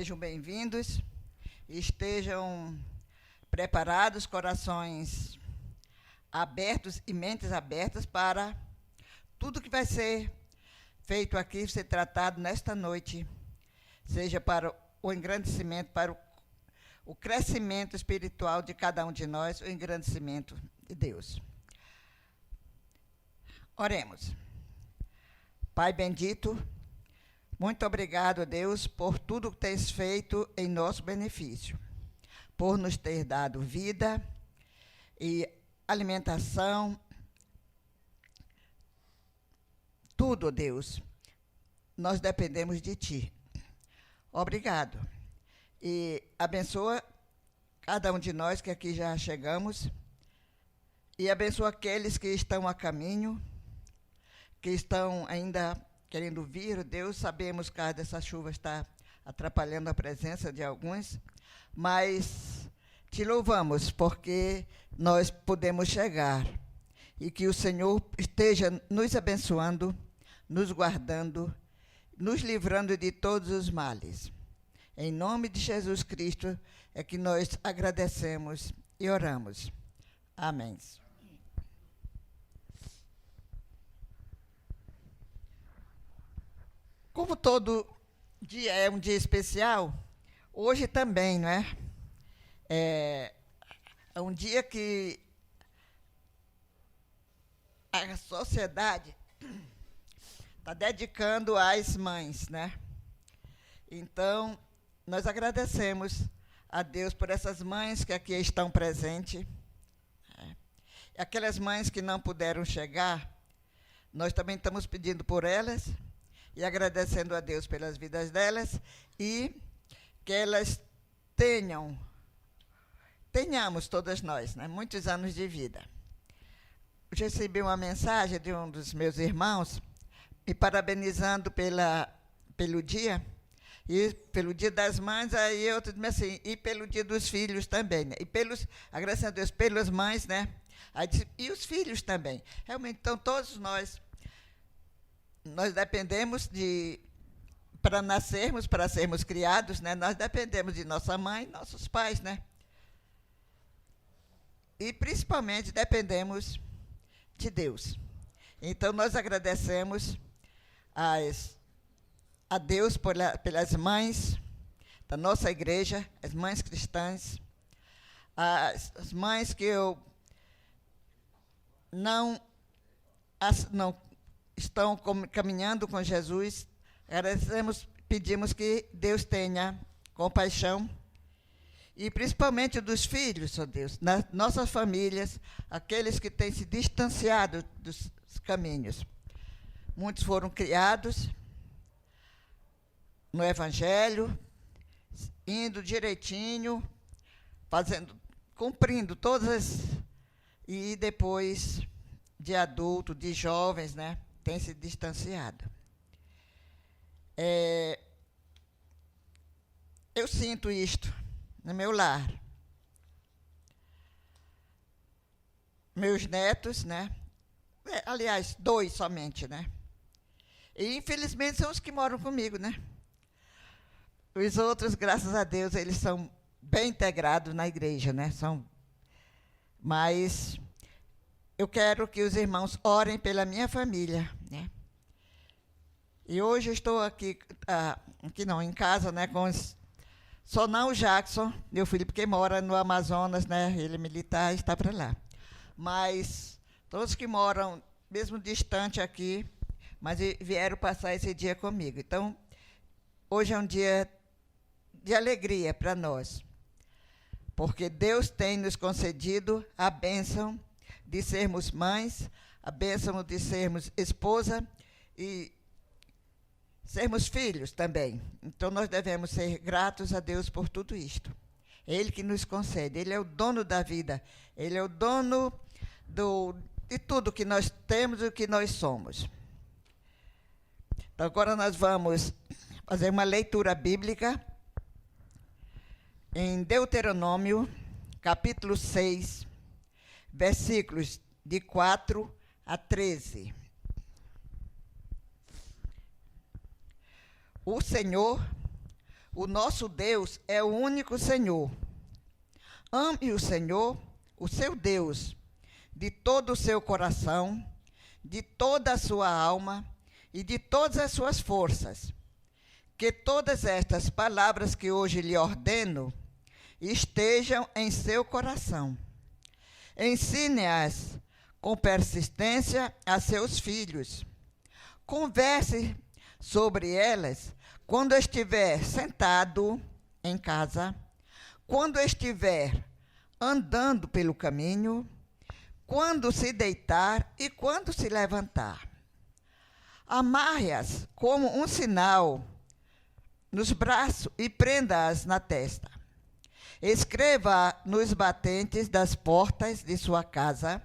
Sejam bem-vindos e estejam preparados, corações abertos e mentes abertas para tudo que vai ser feito aqui, ser tratado nesta noite, seja para o engrandecimento, para o crescimento espiritual de cada um de nós, o engrandecimento de Deus. Oremos. Pai bendito, muito obrigado, Deus, por tudo que tens feito em nosso benefício, por nos ter dado vida e alimentação, tudo, Deus, nós dependemos de Ti. Obrigado. E abençoa cada um de nós que aqui já chegamos e abençoa aqueles que estão a caminho, que estão ainda querendo vir. Deus, sabemos que essa chuva está atrapalhando a presença de alguns, mas Te louvamos porque nós podemos chegar e que o Senhor esteja nos abençoando, nos guardando, nos livrando de todos os males. Em nome de Jesus Cristo é que nós agradecemos e oramos. Amém. Como todo dia é um dia especial, hoje também, não é? É um dia que a sociedade está dedicando às mães, né? Então, nós agradecemos a Deus por essas mães que aqui estão presentes. Aquelas mães que não puderam chegar, nós também estamos pedindo por elas e agradecendo a Deus pelas vidas delas e que elas tenhamos todas nós, né, muitos anos de vida. Eu recebi uma mensagem de um dos meus irmãos me parabenizando pelo dia, e pelo dia das mães, aí outro disse assim, e pelo dia dos filhos também, né? E agradecendo a Deus pelas mães, né? Aí disse, e os filhos também. Realmente, então, todos nós dependemos para nascermos, para sermos criados, né? Nós dependemos de nossa mãe, nossos pais, né? E, principalmente, dependemos de Deus. Então, nós agradecemos a Deus pelas mães da nossa igreja, as mães cristãs, as mães que não estão caminhando com Jesus. Agradecemos, pedimos que Deus tenha compaixão, e principalmente dos filhos, ó Deus, nas nossas famílias, aqueles que têm se distanciado dos caminhos. Muitos foram criados no Evangelho, indo direitinho, cumprindo todas e depois, de adulto, de jovens, né, tem se distanciado. Eu sinto isto no meu lar. Meus netos, né, aliás, 2 somente, né, e infelizmente são os que moram comigo, né. Os outros, graças a Deus, eles são bem integrados na igreja, né, mas eu quero que os irmãos orem pela minha família, né. E hoje eu estou aqui não, em casa, né, só não o Jackson, meu filho, porque mora no Amazonas, né, ele é militar, está para lá. Mas todos que moram, mesmo distante aqui, mas vieram passar esse dia comigo. Então, hoje é um dia de alegria para nós, porque Deus tem nos concedido a bênção de sermos mães, a bênção de sermos esposa e sermos filhos também. Então, nós devemos ser gratos a Deus por tudo isto. Ele que nos concede, Ele é o dono da vida, Ele é o dono de tudo que nós temos e o que nós somos. Então, agora nós vamos fazer uma leitura bíblica em Deuteronômio, capítulo 6, versículos de 4 a 13. O Senhor, O nosso Deus é o único Senhor. Ame o Senhor, o seu Deus, de todo o seu coração, de toda a sua alma e de todas as suas forças. Que todas estas palavras que hoje lhe ordeno estejam em seu coração. Ensine-as com persistência a seus filhos. Converse sobre elas quando estiver sentado em casa, quando estiver andando pelo caminho, quando se deitar e quando se levantar. Amarre-as como um sinal nos braços e prenda-as na testa. Escreva nos batentes das portas de sua casa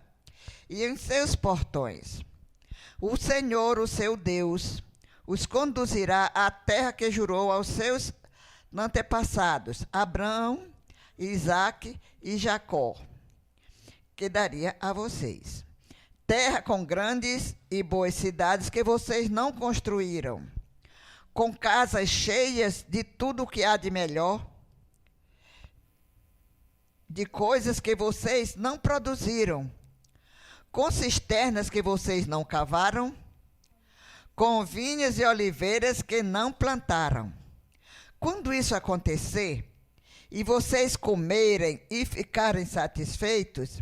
e em seus portões. O Senhor, o seu Deus, os conduzirá à terra que jurou aos seus antepassados, Abraão, Isaque e Jacó, que daria a vocês. Terra com grandes e boas cidades que vocês não construíram, com casas cheias de tudo o que há de melhor, de coisas que vocês não produziram, com cisternas que vocês não cavaram, com vinhas e oliveiras que não plantaram. Quando isso acontecer, e vocês comerem e ficarem satisfeitos,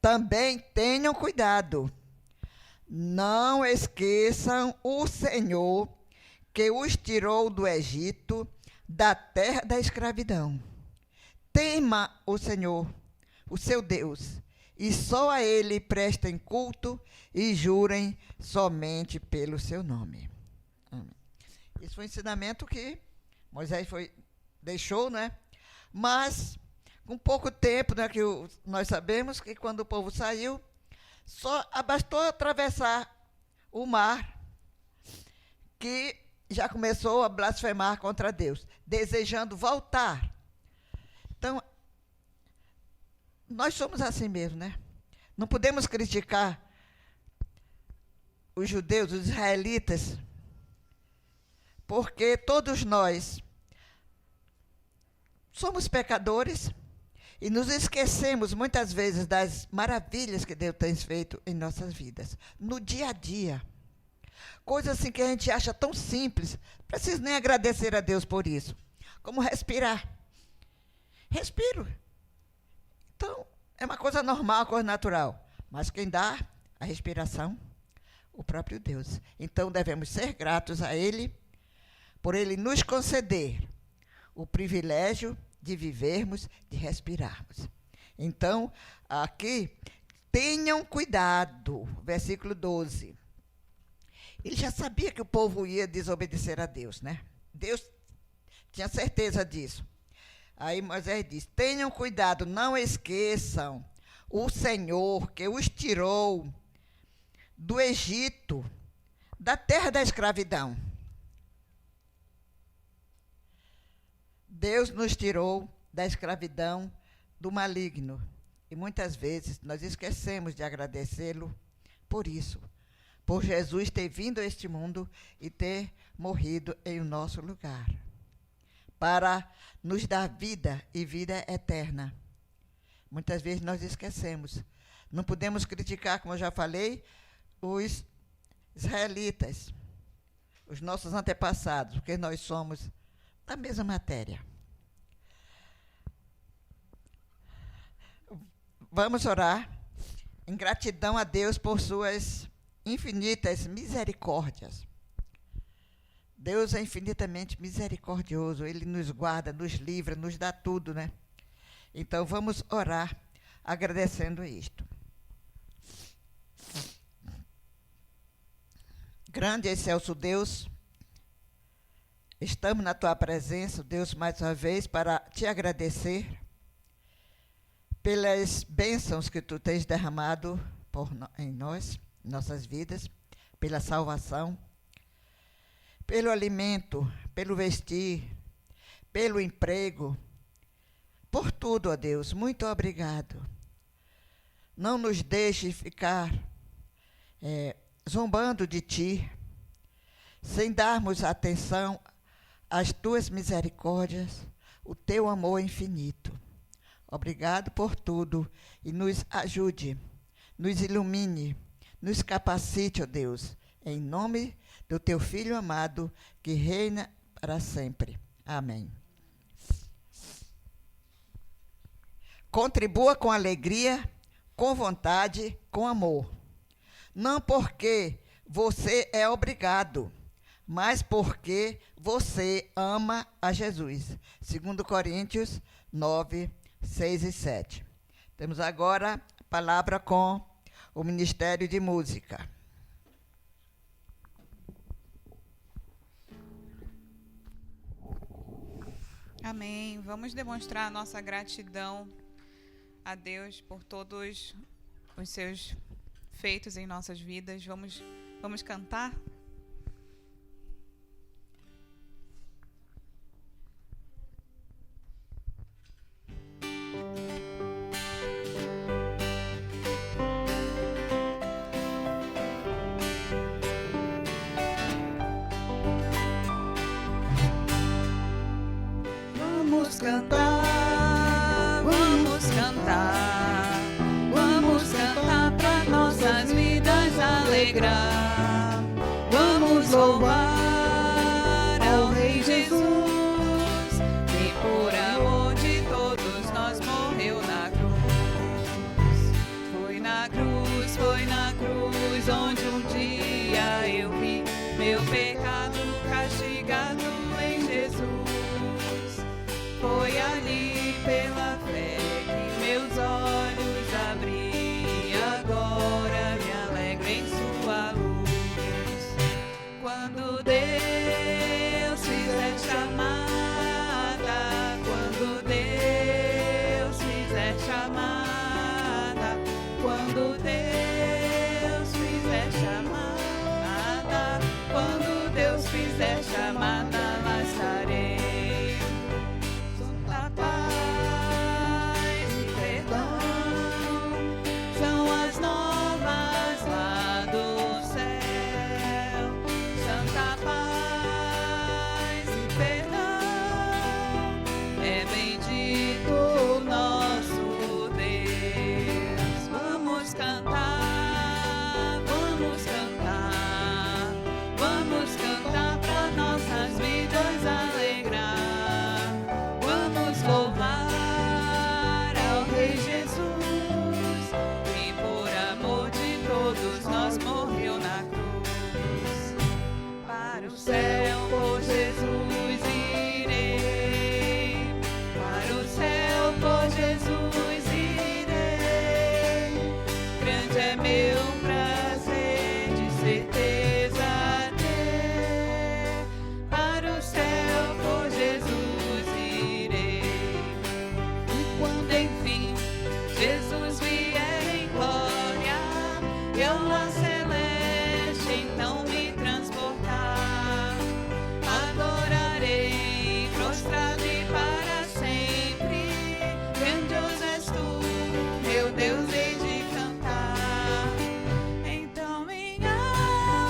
também tenham cuidado. Não esqueçam o Senhor que os tirou do Egito, da terra da escravidão. Tema o Senhor, o seu Deus, e só a Ele prestem culto e jurem somente pelo seu nome. Amém. Esse foi o ensinamento que Moisés deixou, né? Mas, com pouco tempo, né, nós sabemos que quando o povo saiu, só bastou atravessar o mar, que já começou a blasfemar contra Deus, desejando voltar. Então, nós somos assim mesmo, né? Não podemos criticar os judeus, os israelitas, porque todos nós somos pecadores e nos esquecemos muitas vezes das maravilhas que Deus tem feito em nossas vidas, no dia a dia. Coisas assim que a gente acha tão simples, não precisa nem agradecer a Deus por isso, como respirar. Respiro. Então, é uma coisa normal, uma coisa natural. Mas quem dá a respiração? O próprio Deus. Então, devemos ser gratos a Ele, por Ele nos conceder o privilégio de vivermos, de respirarmos. Então, aqui, tenham cuidado, versículo 12. Ele já sabia que o povo ia desobedecer a Deus, né? Deus tinha certeza disso. Aí Moisés diz, tenham cuidado, não esqueçam o Senhor que os tirou do Egito, da terra da escravidão. Deus nos tirou da escravidão do maligno. E muitas vezes nós esquecemos de agradecê-lo por isso. Por Jesus ter vindo a este mundo e ter morrido em nosso lugar, para nos dar vida e vida eterna. Muitas vezes nós esquecemos. Não podemos criticar, como eu já falei, os israelitas, os nossos antepassados, porque nós somos da mesma matéria. Vamos orar em gratidão a Deus por suas infinitas misericórdias. Deus é infinitamente misericordioso, Ele nos guarda, nos livra, nos dá tudo, né? Então, vamos orar agradecendo isto. Grande e excelso Deus, estamos na Tua presença, Deus, mais uma vez, para Te agradecer pelas bênçãos que Tu tens derramado em nós, em nossas vidas, pela salvação, pelo alimento, pelo vestir, pelo emprego, por tudo, ó Deus, muito obrigado. Não nos deixe ficar zombando de Ti, sem darmos atenção as tuas misericórdias, o teu amor infinito. Obrigado por tudo e nos ajude, nos ilumine, nos capacite, ó Deus, em nome do teu Filho amado, que reina para sempre. Amém. Contribua com alegria, com vontade, com amor. Não porque você é obrigado, mas porque você ama a Jesus. 2 Coríntios 9, 6 e 7. Temos agora a palavra com o Ministério de Música. Amém. Vamos demonstrar a nossa gratidão a Deus por todos os seus feitos em nossas vidas. Vamos cantar? Vamos cantar, vamos cantar, vamos cantar para nossas vidas alegrar. Vamos louvar ao Rei Jesus, que por amor de todos nós morreu na cruz. Foi na cruz onde um dia eu vi meu pecado castigado em Jesus. Foi ali pela fé que meus olhos abri, agora me alegro em sua luz. Quando Deus fizer chamada, quando Deus fizer chamada, quando Deus fizer chamada, quando Deus fizer chamada, lá estarei. Deus hei de cantar. Então minha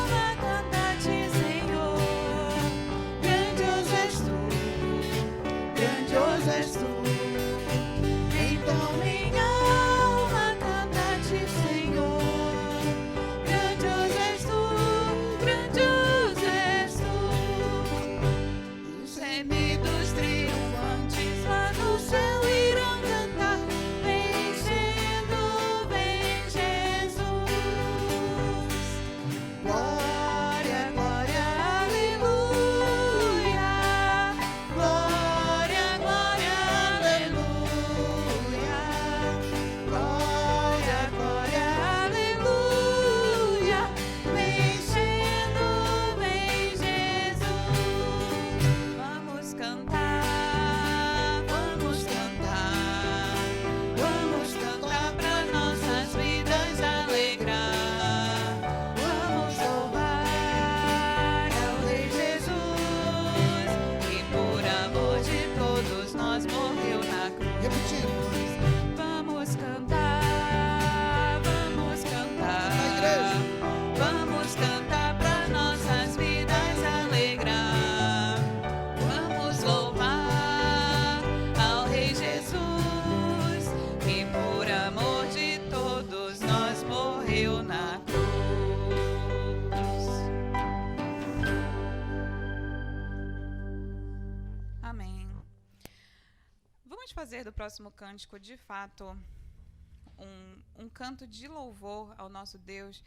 vamos fazer do próximo cântico, de fato, um canto de louvor ao nosso Deus.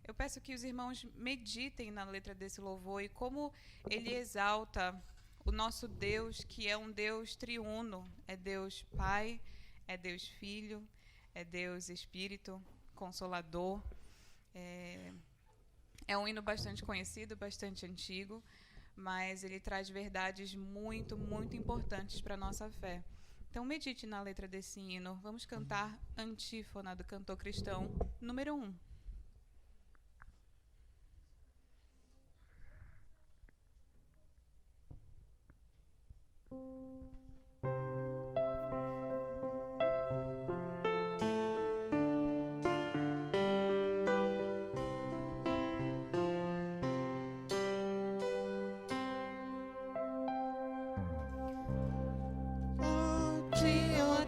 Eu peço que os irmãos meditem na letra desse louvor e como ele exalta o nosso Deus, que é um Deus triuno. É Deus Pai, é Deus Filho, é Deus Espírito Consolador. É um hino bastante conhecido, bastante antigo, mas ele traz verdades muito, muito importantes para a nossa fé. Então, medite na letra desse hino. Vamos cantar Antífona do Cantor Cristão, número 1.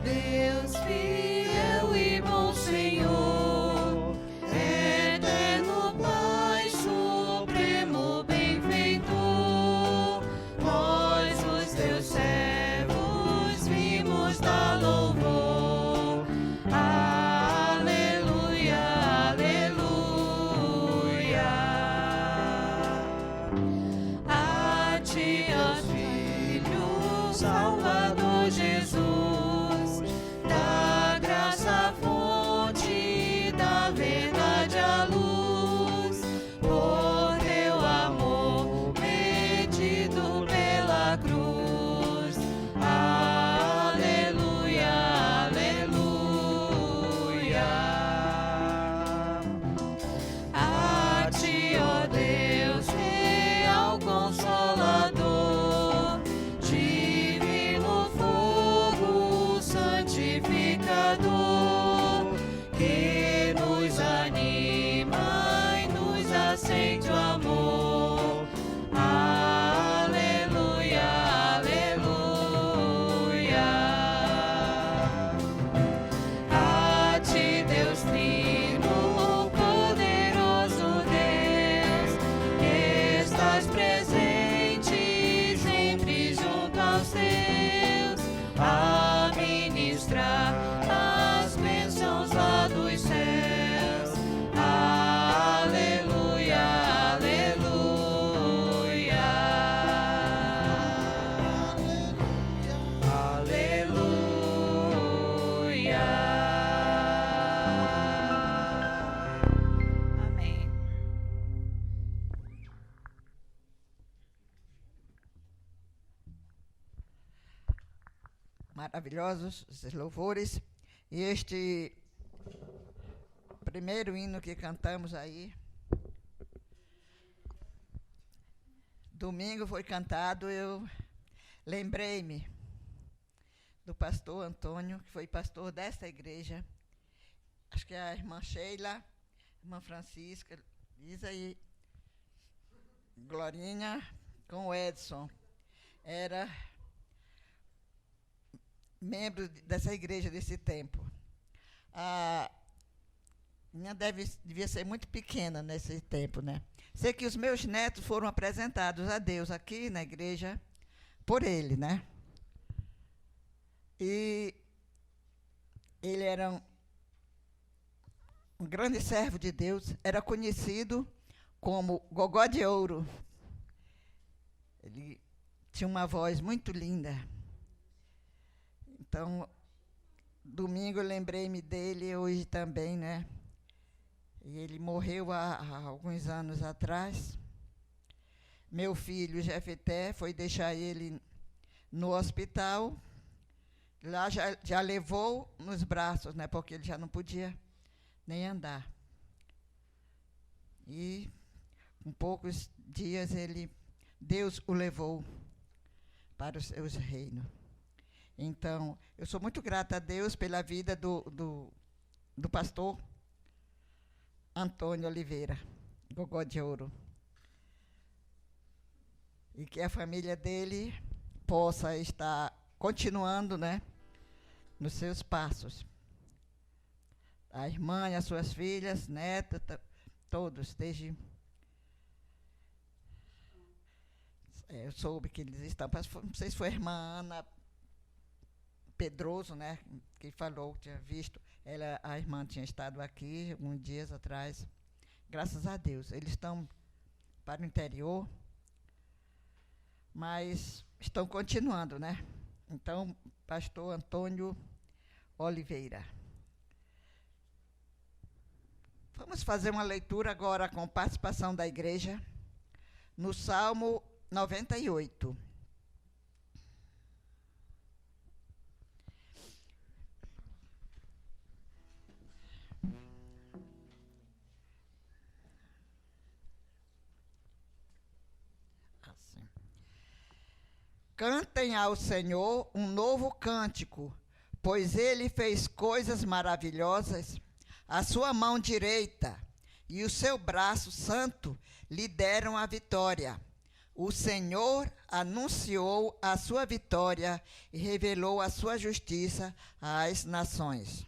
Deus fiel e bom Senhor, eterno Pai, supremo benfeitor, nós os teus servos vimos dar louvor. Aleluia, aleluia. A ti, ó Filho, Salvador Jesus, que nos anima e nos acende o amor. Aleluia, aleluia. A ti, Deus Trino, poderoso Deus, que estás presente sempre junto aos teus, a ministrar as bênçãos lá dos céus. Aleluia, aleluia. Aleluia. Amém. Maravilhosos esses louvores. E este primeiro hino que cantamos aí, domingo foi cantado, eu lembrei-me do pastor Antônio, que foi pastor desta igreja. Acho que é a irmã Sheila, a irmã Francisca, Lisa e Glorinha com o Edson. Era membro dessa igreja desse tempo. A minha devia ser muito pequena nesse tempo, né? Sei que os meus netos foram apresentados a Deus aqui na igreja por ele, né? E ele era um grande servo de Deus, era conhecido como Gogó de Ouro. Ele tinha uma voz muito linda. Então, domingo eu lembrei-me dele, hoje também, né? E ele morreu há alguns anos atrás. Meu filho, Jefeté, foi deixar ele no hospital. Lá já levou nos braços, né? Porque ele já não podia nem andar. E, com poucos dias, Deus o levou para os seus reinos. Então, eu sou muito grata a Deus pela vida do pastor Antônio Oliveira, Gogó de Ouro. E que a família dele possa estar continuando, né, nos seus passos. A irmã e as suas filhas, netas, todos, desde... eu soube que eles estão... Não sei se foi a irmã Ana Pedroso, né, que falou que tinha visto, a irmã tinha estado aqui uns dias atrás. Graças a Deus, eles estão para o interior, mas estão continuando, né? Então, pastor Antônio Oliveira. Vamos fazer uma leitura agora com participação da igreja, no Salmo 98. Assim. Cantem ao Senhor um novo cântico, pois Ele fez coisas maravilhosas. A sua mão direita e o seu braço santo lhe deram a vitória. O Senhor anunciou a sua vitória e revelou a sua justiça às nações.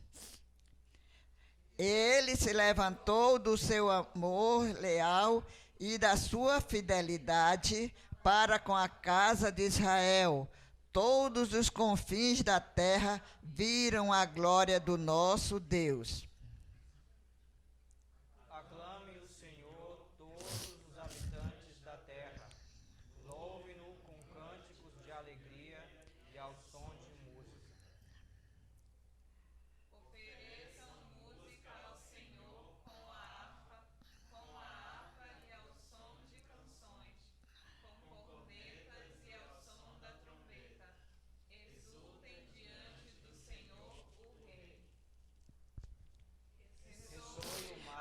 Ele se levantou do seu amor leal e da sua fidelidade para com a casa de Israel. Todos os confins da terra viram a glória do nosso Deus.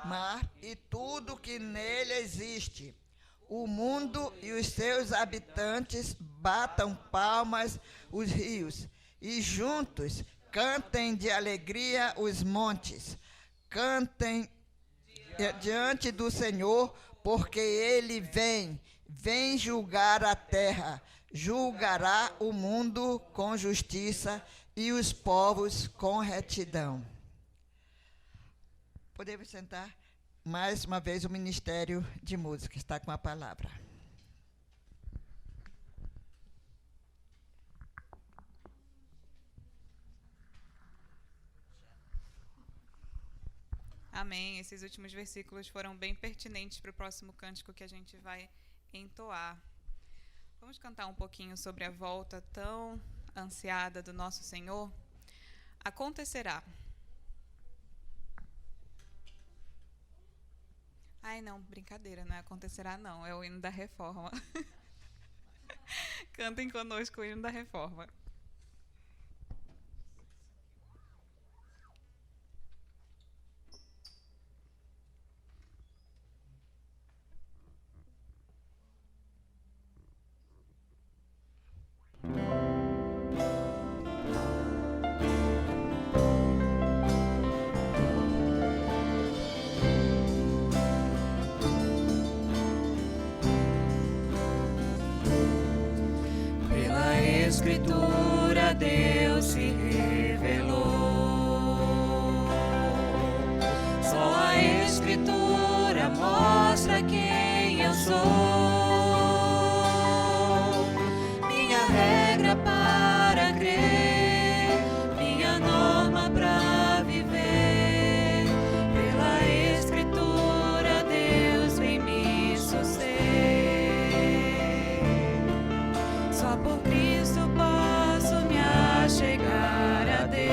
Mar e tudo que nele existe, o mundo e os seus habitantes, batam palmas os rios, e juntos cantem de alegria os montes. Cantem diante do Senhor, porque ele vem julgar a terra, julgará o mundo com justiça e os povos com retidão. Podemos sentar? Mais uma vez o Ministério de Música está com a palavra. Amém. Esses últimos versículos foram bem pertinentes para o próximo cântico que a gente vai entoar. Vamos cantar um pouquinho sobre a volta tão ansiada do nosso Senhor? Acontecerá. Ai, não, brincadeira, não é acontecerá, não. É o hino da Reforma. Cantem conosco o hino da Reforma. Escritura, Deus se revelou. Só a Escritura mostra quem eu sou. Minha regra para crer, minha norma para viver. Pela Escritura, Deus vem me suster. Só por Cristo posso me achegar a Deus.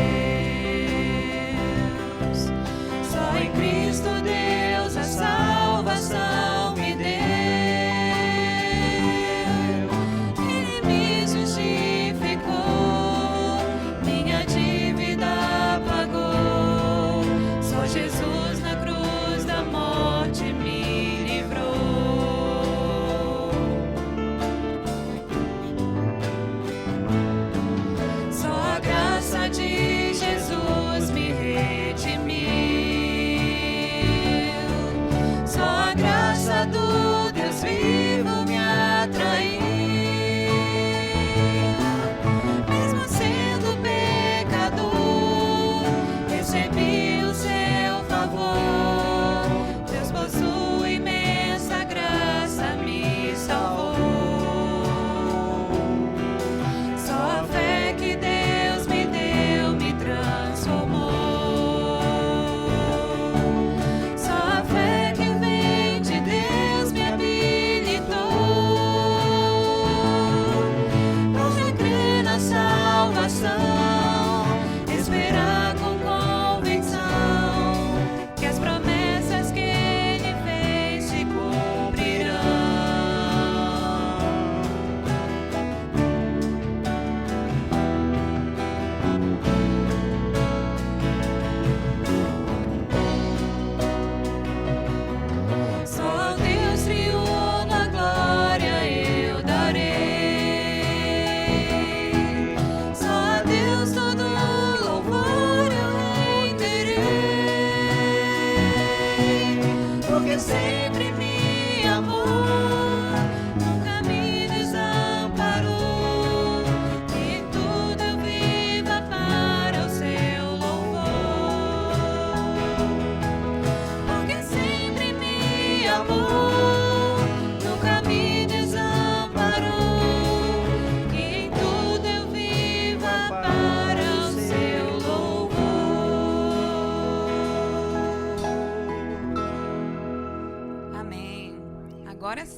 Só em Cristo Deus a salvação me deu. Ele me justificou.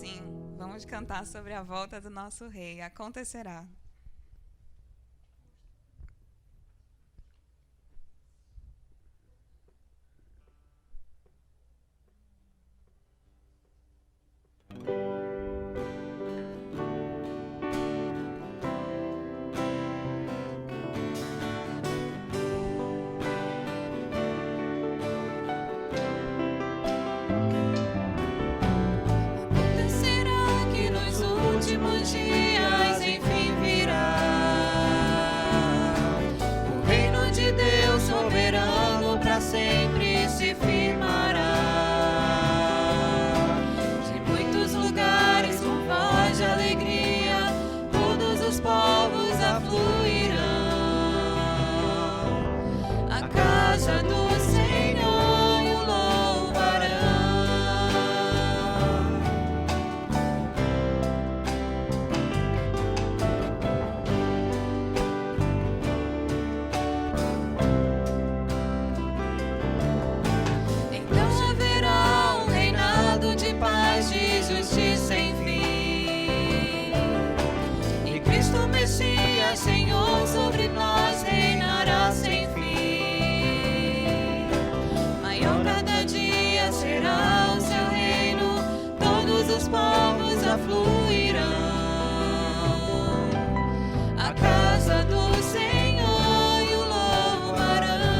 assim. Vamos cantar sobre a volta do nosso Rei. Acontecerá. Últimos dias enfim virá. O reino de Deus soberano para sempre se firmará. De muitos lugares com voz de alegria, todos os povos afluirão. A casa do Senhor e o louvarão. De justiça sem fim, e Cristo Messias, Senhor, sobre nós reinará sem fim. Maior cada dia será o seu reino, todos os povos afluirão. A casa do Senhor e o louvarão.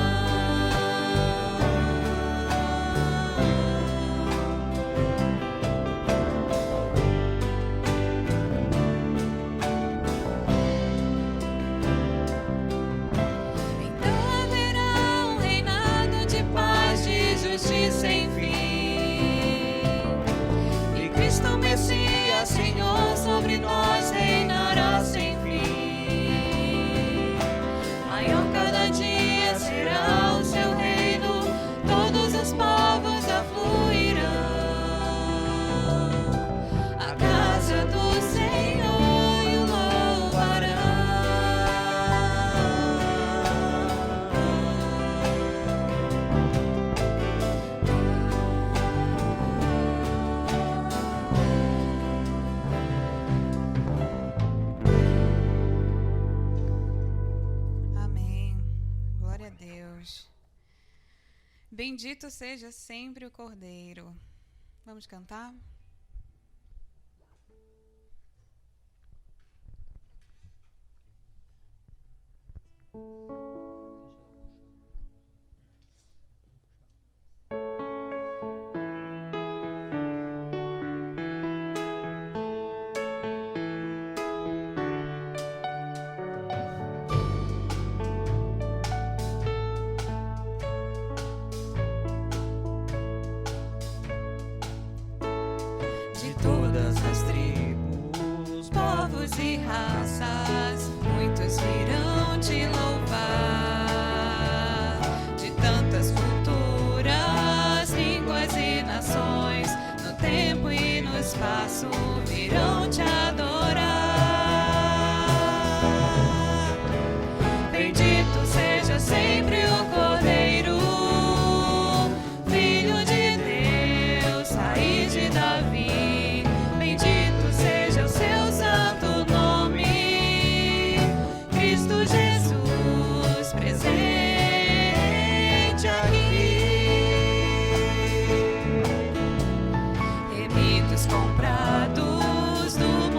Sem fim, e Cristo Messias, Senhor, sobre nós reinará sem fim. Maior cada dia será o seu reino, todos os povos afluirão. A casa do Senhor e o louvarão. Bendito seja sempre o Cordeiro. Vamos cantar? Todas as tribos, povos e raças, muitos virão te louvar. De tantas culturas, línguas e nações, no tempo e no espaço virão te adorar. Bendito seja sempre o Cordeiro, Filho de Deus, raiz de Davi. Seja o seu santo nome, Cristo Jesus presente aqui. Remidos comprados do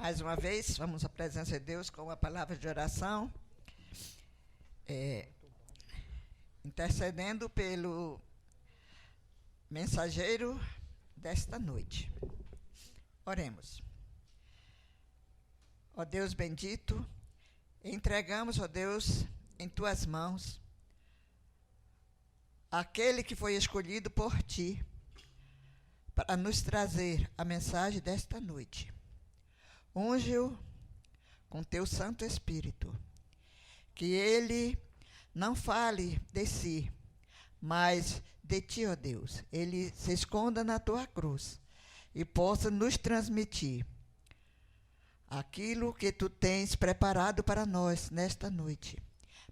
Mais uma vez, vamos à presença de Deus com uma palavra de oração, intercedendo pelo mensageiro desta noite. Oremos. Ó Deus bendito, entregamos, ó Deus, em tuas mãos aquele que foi escolhido por ti para nos trazer a mensagem desta noite. Unge-o com teu Santo Espírito, que ele não fale de si, mas de ti, ó Deus. Ele se esconda na tua cruz e possa nos transmitir aquilo que tu tens preparado para nós nesta noite.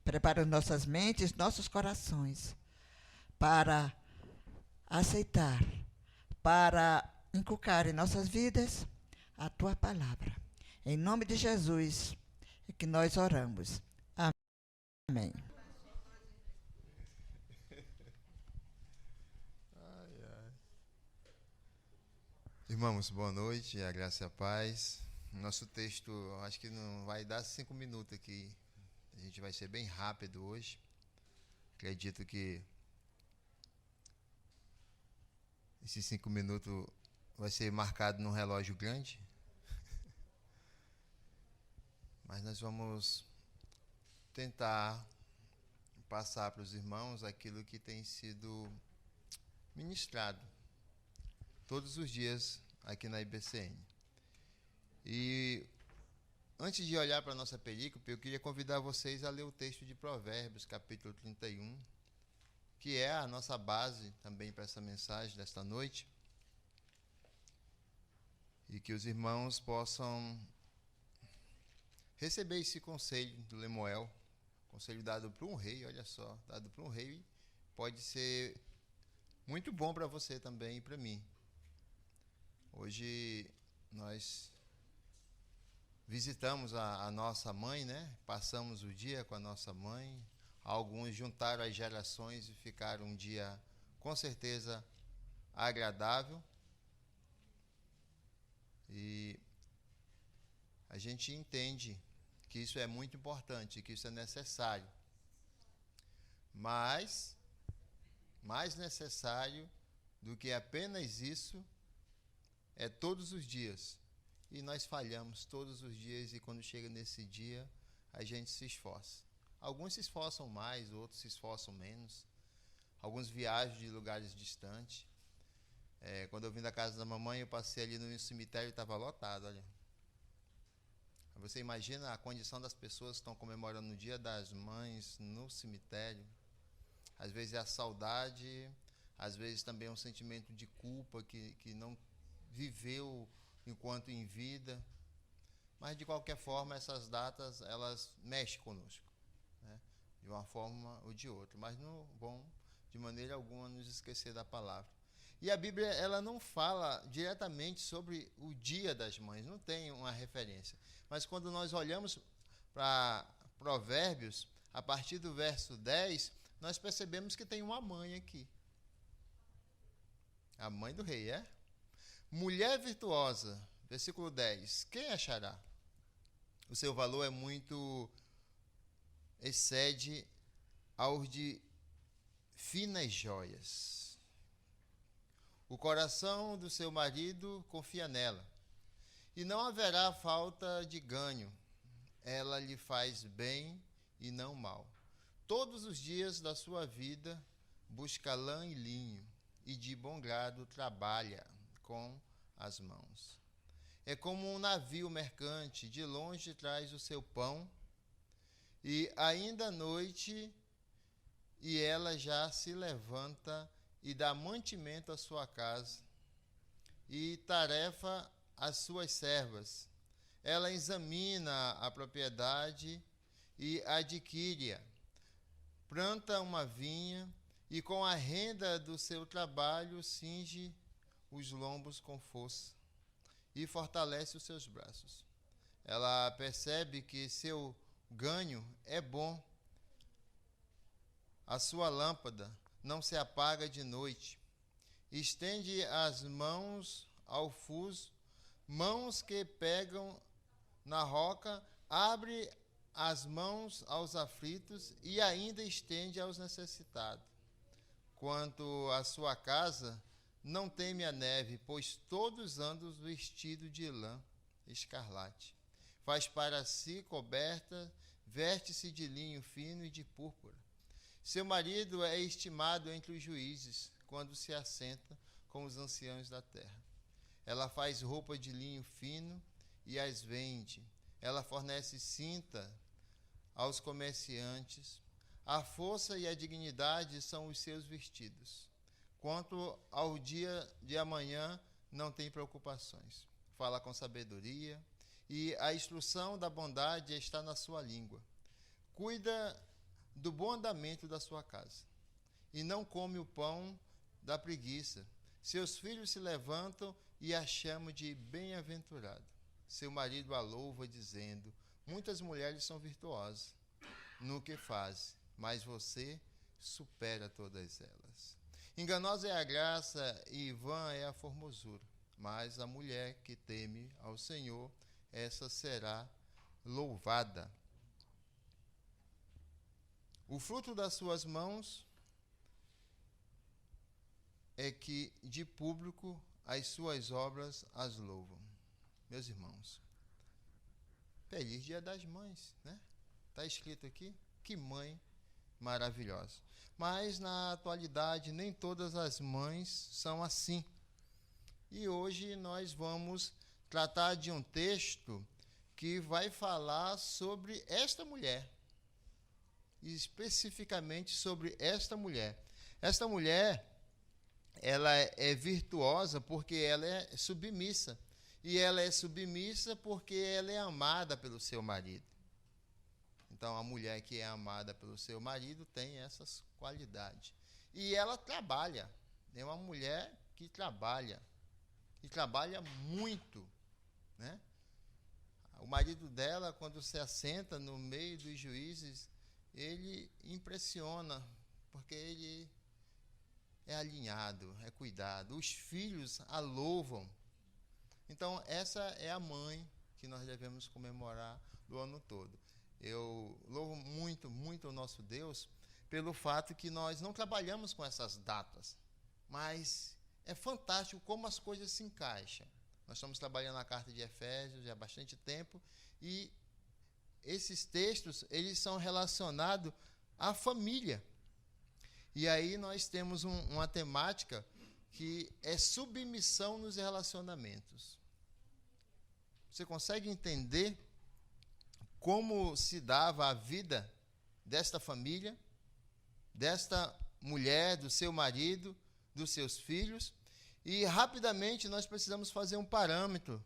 Prepara nossas mentes, nossos corações, para aceitar, para inculcar em nossas vidas a tua palavra. Em nome de Jesus é que nós oramos. Amém. Irmãos, boa noite, a graça e a paz. Nosso texto, acho que não vai dar 5 minutos aqui. A gente vai ser bem rápido hoje. Acredito que esses 5 minutos vai ser marcado num relógio grande. Mas nós vamos tentar passar para os irmãos aquilo que tem sido ministrado todos os dias aqui na IBCN. E antes de olhar para a nossa perícope, eu queria convidar vocês a ler o texto de Provérbios, capítulo 31, que é a nossa base também para essa mensagem desta noite. E que os irmãos possam receber esse conselho do Lemuel, conselho dado por um rei, olha só, dado por um rei, pode ser muito bom para você também e para mim. Hoje nós visitamos a nossa mãe, né? Passamos o dia com a nossa mãe. Alguns juntaram as gerações e ficaram um dia, com certeza, agradável. E a gente entende que isso é muito importante, que isso é necessário. Mas, mais necessário do que apenas isso, é todos os dias. E nós falhamos todos os dias, e quando chega nesse dia, a gente se esforça. Alguns se esforçam mais, outros se esforçam menos. Alguns viajam de lugares distantes. Quando eu vim da casa da mamãe, eu passei ali no cemitério e estava lotado, olha. Você imagina a condição das pessoas que estão comemorando o Dia das Mães no cemitério. Às vezes é a saudade, às vezes também é um sentimento de culpa que não viveu enquanto em vida. Mas, de qualquer forma, essas datas, elas mexem conosco, né? De uma forma ou de outra. Mas não vão, de maneira alguma, nos esquecer da palavra. E a Bíblia, ela não fala diretamente sobre o Dia das Mães, não tem uma referência. Mas quando nós olhamos para Provérbios, a partir do verso 10, nós percebemos que tem uma mãe aqui. A mãe do rei, é? Mulher virtuosa, versículo 10. Quem achará? O seu valor é muito, excede aos de finas joias. O coração do seu marido confia nela, e não haverá falta de ganho. Ela lhe faz bem e não mal. Todos os dias da sua vida busca lã e linho, e de bom grado trabalha com as mãos. É como um navio mercante, de longe traz o seu pão, e ainda à noite, e ela já se levanta e dá mantimento à sua casa, e tarefa às suas servas. Ela examina a propriedade e adquire-a. Planta uma vinha, e com a renda do seu trabalho cinge os lombos com força e fortalece os seus braços. Ela percebe que seu ganho é bom. A sua lâmpada não se apaga de noite. Estende as mãos ao fuso, mãos que pegam na roca, abre as mãos aos aflitos e ainda estende aos necessitados. Quanto à sua casa, não teme a neve, pois todos andam vestidos de lã escarlate. Faz para si coberta, veste-se de linho fino e de púrpura. Seu marido é estimado entre os juízes, quando se assenta com os anciãos da terra. Ela faz roupa de linho fino e as vende. Ela fornece cinta aos comerciantes. A força e a dignidade são os seus vestidos. Quanto ao dia de amanhã, não tem preocupações. Fala com sabedoria, e a instrução da bondade está na sua língua. Cuida do bom andamento da sua casa, e não come o pão da preguiça. Seus filhos se levantam e a chamam de bem-aventurada. Seu marido a louva, dizendo: muitas mulheres são virtuosas no que fazem, mas você supera todas elas. Enganosa é a graça e vã é a formosura, mas a mulher que teme ao Senhor, essa será louvada. O fruto das suas mãos é que de público as suas obras as louvam. Meus irmãos, feliz Dia das Mães, né? Está escrito aqui, que mãe maravilhosa. Mas na atualidade nem todas as mães são assim. E hoje nós vamos tratar de um texto que vai falar sobre esta mulher. Especificamente sobre esta mulher. Esta mulher, ela é virtuosa porque ela é submissa. E ela é submissa porque ela é amada pelo seu marido. Então, a mulher que é amada pelo seu marido tem essas qualidades. E ela trabalha. É uma mulher que trabalha. E trabalha muito, né? O marido dela, quando se assenta no meio dos juízes, ele impressiona, porque ele é alinhado, é cuidado. Os filhos a louvam. Então, essa é a mãe que nós devemos comemorar do ano todo. Eu louvo muito, muito o nosso Deus pelo fato que nós não trabalhamos com essas datas, mas é fantástico como as coisas se encaixam. Nós estamos trabalhando na carta de Efésios já há bastante tempo e esses textos, eles são relacionados à família. E aí nós temos uma temática que é submissão nos relacionamentos. Você consegue entender como se dava a vida desta família, desta mulher, do seu marido, dos seus filhos? E rapidamente nós precisamos fazer um parâmetro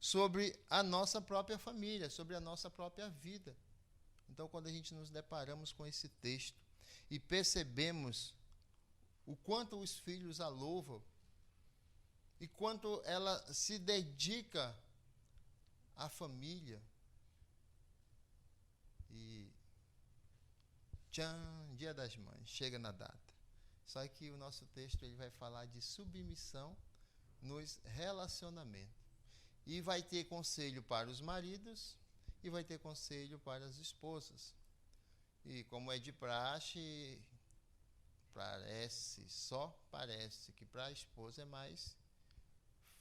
sobre a nossa própria família, sobre a nossa própria vida. Então, quando a gente nos deparamos com esse texto e percebemos o quanto os filhos a louvam e quanto ela se dedica à família, e tchan, Dia das Mães, chega na data. Só que o nosso texto ele vai falar de submissão nos relacionamentos. E vai ter conselho para os maridos e vai ter conselho para as esposas. E como é de praxe, só parece que para a esposa é mais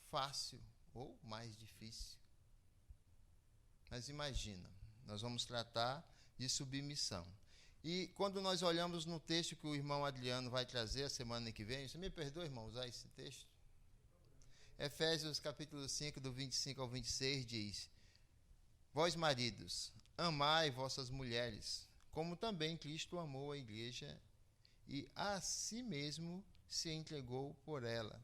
fácil ou mais difícil. Mas imagina, nós vamos tratar de submissão. E quando nós olhamos no texto que o irmão Adriano vai trazer a semana que vem, você me perdoa, irmão, usar esse texto? Efésios capítulo 5, do 25 ao 26, diz: Vós, maridos, amai vossas mulheres, como também Cristo amou a igreja e a si mesmo se entregou por ela,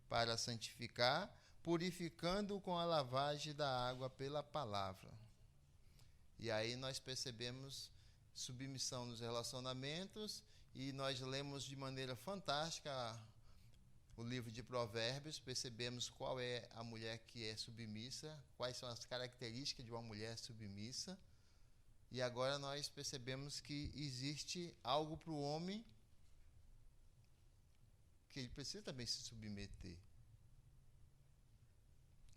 para santificar, purificando-o com a lavagem da água pela palavra. E aí nós percebemos submissão nos relacionamentos e nós lemos de maneira fantástica o livro de Provérbios, percebemos qual é a mulher que é submissa, quais são as características de uma mulher submissa. E agora nós percebemos que existe algo para o homem que ele precisa também se submeter.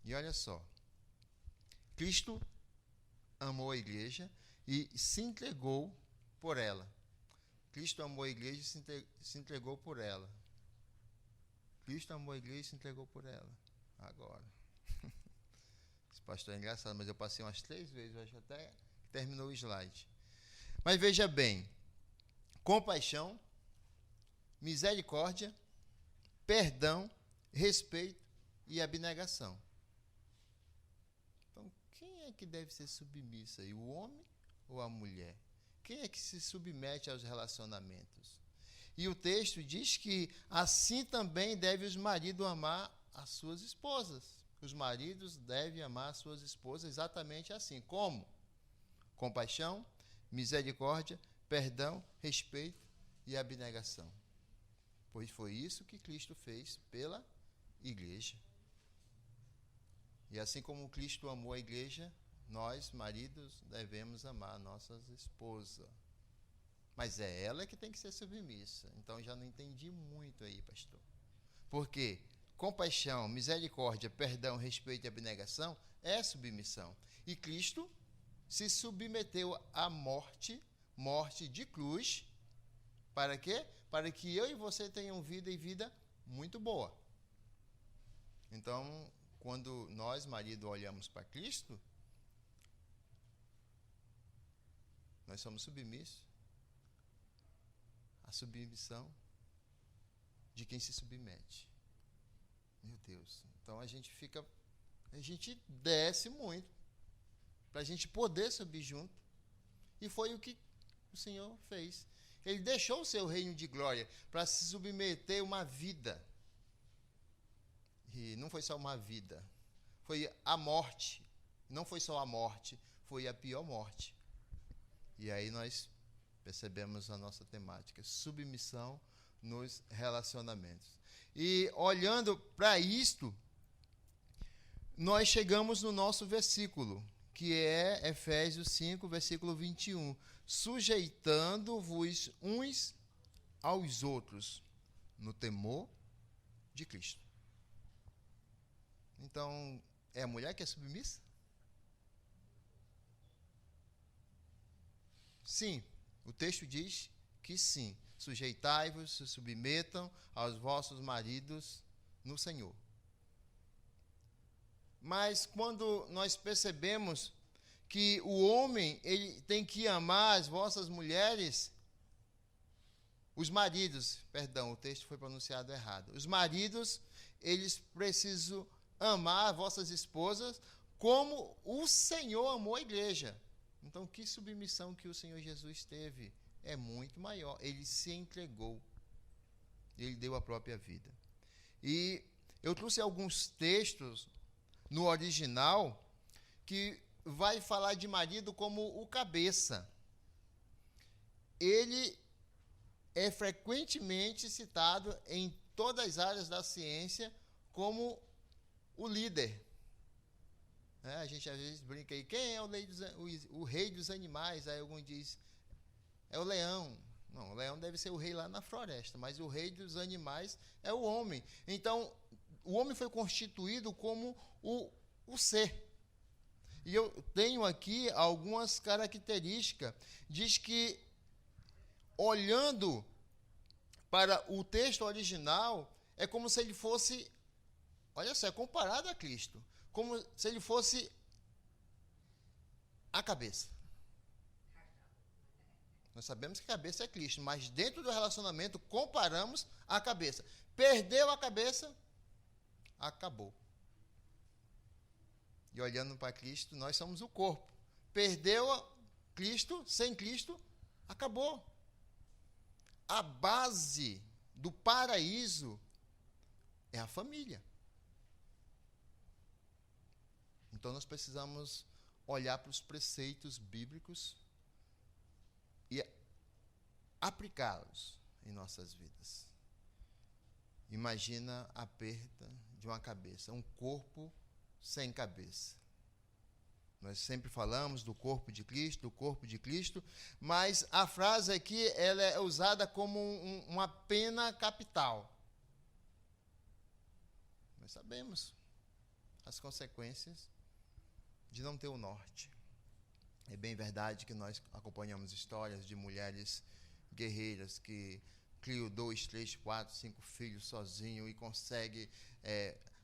E olha só, Cristo amou a igreja e se entregou por ela. Cristo amou a igreja e se entregou por ela. Cristo amou a igreja e se entregou por ela. Agora. Esse pastor é engraçado, mas eu passei umas 3 vezes, eu acho até que terminou o slide. Mas veja bem, compaixão, misericórdia, perdão, respeito e abnegação. Então, quem é que deve ser submisso aí? O homem ou a mulher? Quem é que se submete aos relacionamentos? E o texto diz que assim também devem os maridos amar as suas esposas. Os maridos devem amar as suas esposas exatamente assim. Como? Compaixão, misericórdia, perdão, respeito e abnegação. Pois foi isso que Cristo fez pela igreja. E assim como Cristo amou a igreja, nós, maridos, devemos amar nossas esposas. Mas é ela que tem que ser submissa. Então já não entendi muito aí, pastor. Porque compaixão, misericórdia, perdão, respeito e abnegação é submissão. E Cristo se submeteu à morte de cruz. Para quê? Para que eu e você tenham vida e vida muito boa. Então, quando nós, marido, olhamos para Cristo, nós somos submissos à submissão de quem se submete. Meu Deus. Então a gente desce muito para a gente poder subir junto. E foi o que o Senhor fez. Ele deixou o seu reino de glória para se submeter a uma vida. E não foi só uma vida, foi a morte. Não foi só a morte, foi a pior morte. E aí nós percebemos a nossa temática, submissão nos relacionamentos. E olhando para isto, nós chegamos no nosso versículo, que é Efésios 5, versículo 21. Sujeitando-vos uns aos outros no temor de Cristo. Então, é a mulher que é submissa? Sim, o texto diz que sim. Sujeitai-vos, se submetam aos vossos maridos no Senhor. Mas quando nós percebemos que o homem ele tem que amar as vossas mulheres, os maridos, perdão, o texto foi pronunciado errado. Os maridos, eles precisam amar as vossas esposas como o Senhor amou a igreja. Então, que submissão que o Senhor Jesus teve é muito maior. Ele se entregou. Ele deu a própria vida. E eu trouxe alguns textos no original que vai falar de marido como o cabeça. Ele é frequentemente citado em todas as áreas da ciência como o líder. A gente às vezes brinca aí, quem é o rei dos animais? Aí algum diz, é o leão. Não, o leão deve ser o rei lá na floresta, mas o rei dos animais é o homem. Então, o homem foi constituído como o ser. E eu tenho aqui algumas características. Diz que, olhando para o texto original, é como se ele fosse, olha só, é comparado a Cristo, como se ele fosse a cabeça. Nós sabemos que a cabeça é Cristo, mas dentro do relacionamento comparamos a cabeça. Perdeu a cabeça, acabou. E olhando para Cristo, nós somos o corpo. Perdeu Cristo, sem Cristo, acabou. A base do paraíso é a família. Então nós precisamos olhar para os preceitos bíblicos e aplicá-los em nossas vidas. Imagina a perda de uma cabeça, um corpo sem cabeça. Nós sempre falamos do corpo de Cristo, mas a frase aqui ela é usada como uma pena capital. Nós sabemos as consequências de não ter o norte. É bem verdade que nós acompanhamos histórias de mulheres guerreiras que criam 2, 3, 4, 5 filhos sozinho e consegue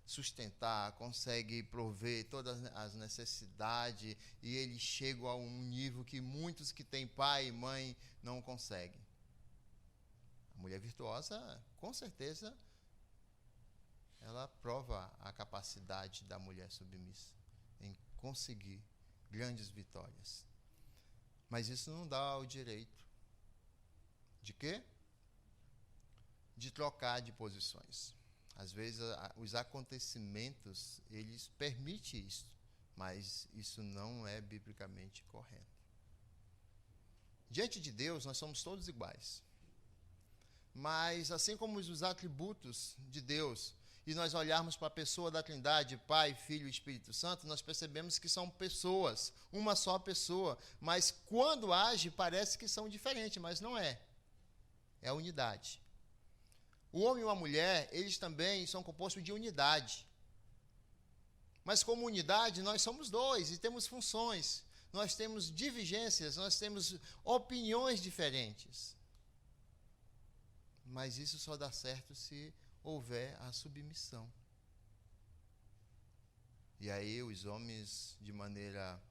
sustentar, consegue prover todas as necessidades, e eles chegam a um nível que muitos que têm pai e mãe não conseguem. A mulher virtuosa, com certeza, ela prova a capacidade da mulher submissa em conseguir grandes vitórias. Mas isso não dá o direito de quê? De trocar de posições. Às vezes os acontecimentos, eles permitem isso, mas isso não é biblicamente correto. Diante de Deus, nós somos todos iguais. Mas assim como os atributos de Deus, e nós olharmos para a pessoa da Trindade, Pai, Filho e Espírito Santo, nós percebemos que são pessoas, uma só pessoa, mas quando age parece que são diferentes, mas não é. É a unidade. O homem e a mulher, eles também são compostos de unidade. Mas como unidade, nós somos dois e temos funções, nós temos divergências, nós temos opiniões diferentes. Mas isso só dá certo se houver a submissão. E aí os homens, de maneira,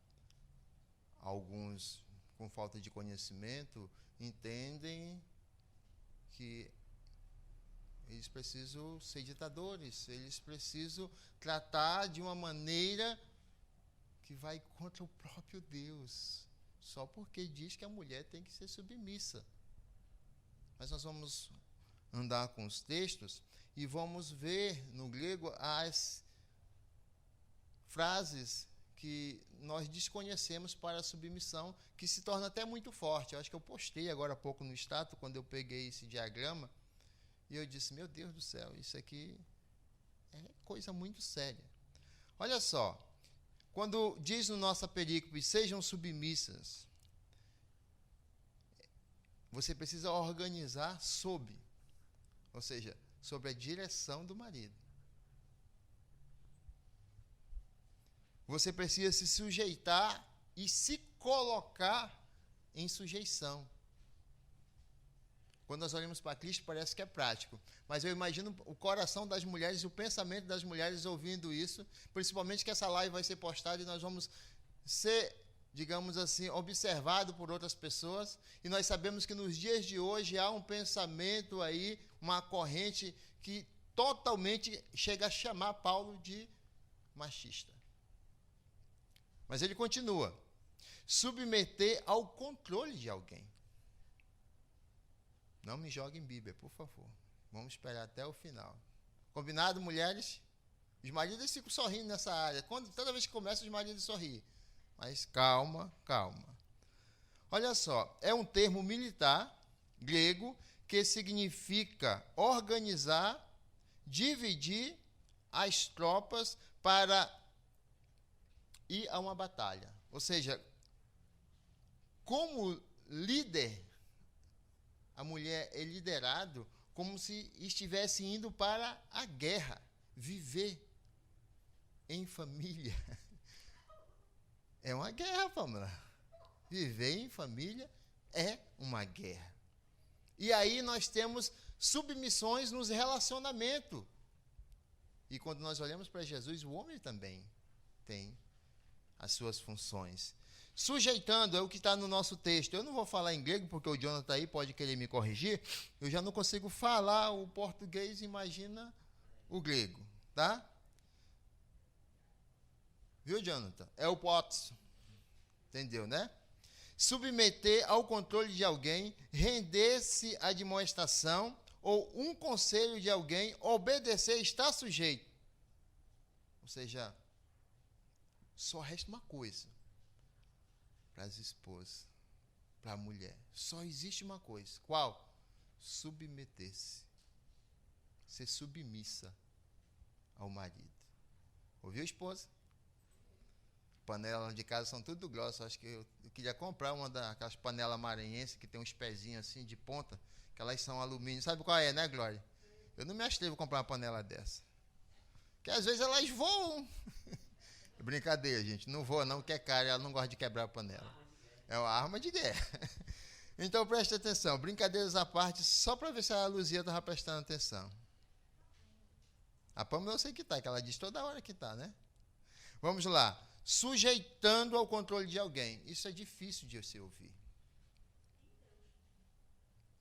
alguns com falta de conhecimento, entendem que eles precisam ser ditadores, eles precisam tratar de uma maneira que vai contra o próprio Deus, só porque diz que a mulher tem que ser submissa. Mas nós vamos andar com os textos e vamos ver no grego as frases que nós desconhecemos para a submissão, que se torna até muito forte. Eu acho que eu postei agora há pouco no status, quando eu peguei esse diagrama, e eu disse, meu Deus do céu, isso aqui é coisa muito séria. Olha só, quando diz no nossa perícope, sejam submissas, você precisa organizar sob, ou seja, sobre a direção do marido. Você precisa se sujeitar e se colocar em sujeição. Quando nós olhamos para Cristo, parece que é prático. Mas eu imagino o coração das mulheres, o pensamento das mulheres ouvindo isso, principalmente que essa live vai ser postada e nós vamos ser, digamos assim, observado por outras pessoas. E nós sabemos que nos dias de hoje há um pensamento aí, uma corrente que totalmente chega a chamar Paulo de machista. Mas ele continua. Submeter ao controle de alguém. Não me joguem Bíblia, por favor. Vamos esperar até o final. Combinado, mulheres? Os maridos ficam sorrindo nessa área. Toda vez que começa, os maridos sorriem. Mas calma, calma. Olha só, é um termo militar, grego, que significa organizar, dividir as tropas para ir a uma batalha. Ou seja, como líder, a mulher é liderado como se estivesse indo para a guerra, viver em família. É uma guerra, Pamela. Viver em família é uma guerra. E aí nós temos submissões nos relacionamentos. E quando nós olhamos para Jesus, o homem também tem as suas funções. Sujeitando é o que está no nosso texto. Eu não vou falar em grego, porque o Jonathan aí pode querer me corrigir. Eu já não consigo falar o português, imagina o grego, tá? Viu, Jonathan? É o potos. Entendeu, né? Submeter ao controle de alguém, render-se à admoestação ou um conselho de alguém, obedecer, estar sujeito. Ou seja, só resta uma coisa para as esposas, para a mulher. Só existe uma coisa. Qual? Submeter-se. Ser submissa ao marido. Ouviu, esposa? Panelas de casa são tudo grossas. Acho que eu queria comprar uma daquelas panelas maranhenses que tem uns pezinhos assim de ponta, que elas são alumínio. Sabe qual é, né, Glória? Eu não me atrevo a comprar uma panela dessa. Porque às vezes elas voam. Brincadeira, gente. Não voa não, que é cara, ela não gosta de quebrar a panela. É uma arma de guerra. Então, preste atenção. Brincadeiras à parte, só para ver se a Luzia estava prestando atenção. A Pâmela eu sei que está, que ela diz toda hora que está, né? Vamos lá. Sujeitando ao controle de alguém. Isso é difícil de você ouvir.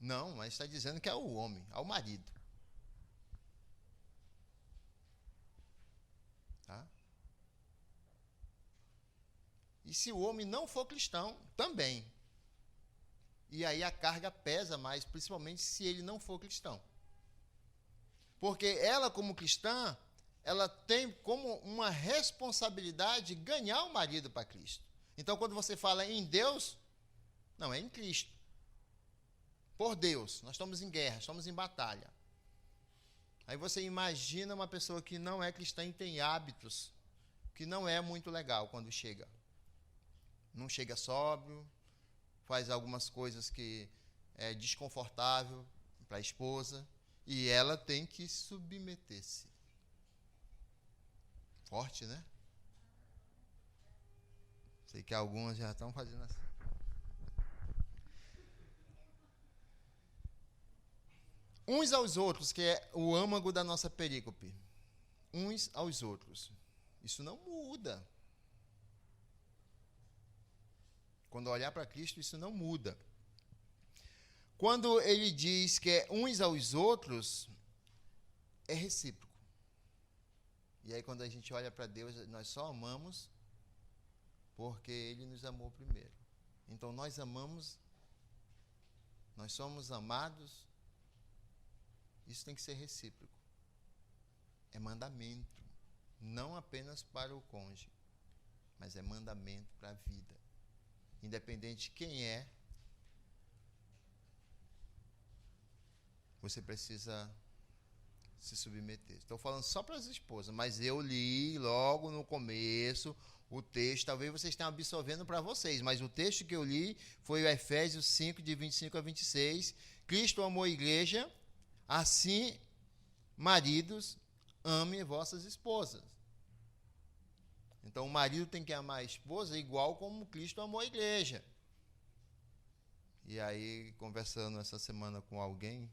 Não, mas está dizendo que é o homem, ao marido. Tá? E se o homem não for cristão, também. E aí a carga pesa mais, principalmente se ele não for cristão. Porque ela, como cristã, ela tem como uma responsabilidade ganhar o marido para Cristo. Então, quando você fala em Deus, não, é em Cristo. Por Deus, nós estamos em guerra, estamos em batalha. Aí você imagina uma pessoa que não é cristã e tem hábitos que não é muito legal quando chega. Não chega sóbrio, faz algumas coisas que é desconfortável para a esposa, e ela tem que submeter-se. Forte, né? Sei que algumas já estão fazendo assim. Uns aos outros, que é o âmago da nossa perícope. Uns aos outros. Isso não muda. Quando olhar para Cristo, isso não muda. Quando ele diz que é uns aos outros, é recíproco. E aí, quando a gente olha para Deus, nós só amamos porque Ele nos amou primeiro. Então, nós amamos, nós somos amados, isso tem que ser recíproco. É mandamento, não apenas para o cônjuge, mas é mandamento para a vida. Independente de quem é, você precisa se submeter. Estou falando só para as esposas, mas eu li logo no começo o texto, talvez vocês estejam absorvendo para vocês, mas o texto que eu li foi o Efésios 5, de 25 a 26. Cristo amou a igreja, assim, maridos, amem vossas esposas. Então, o marido tem que amar a esposa igual como Cristo amou a igreja. E aí, conversando essa semana com alguém,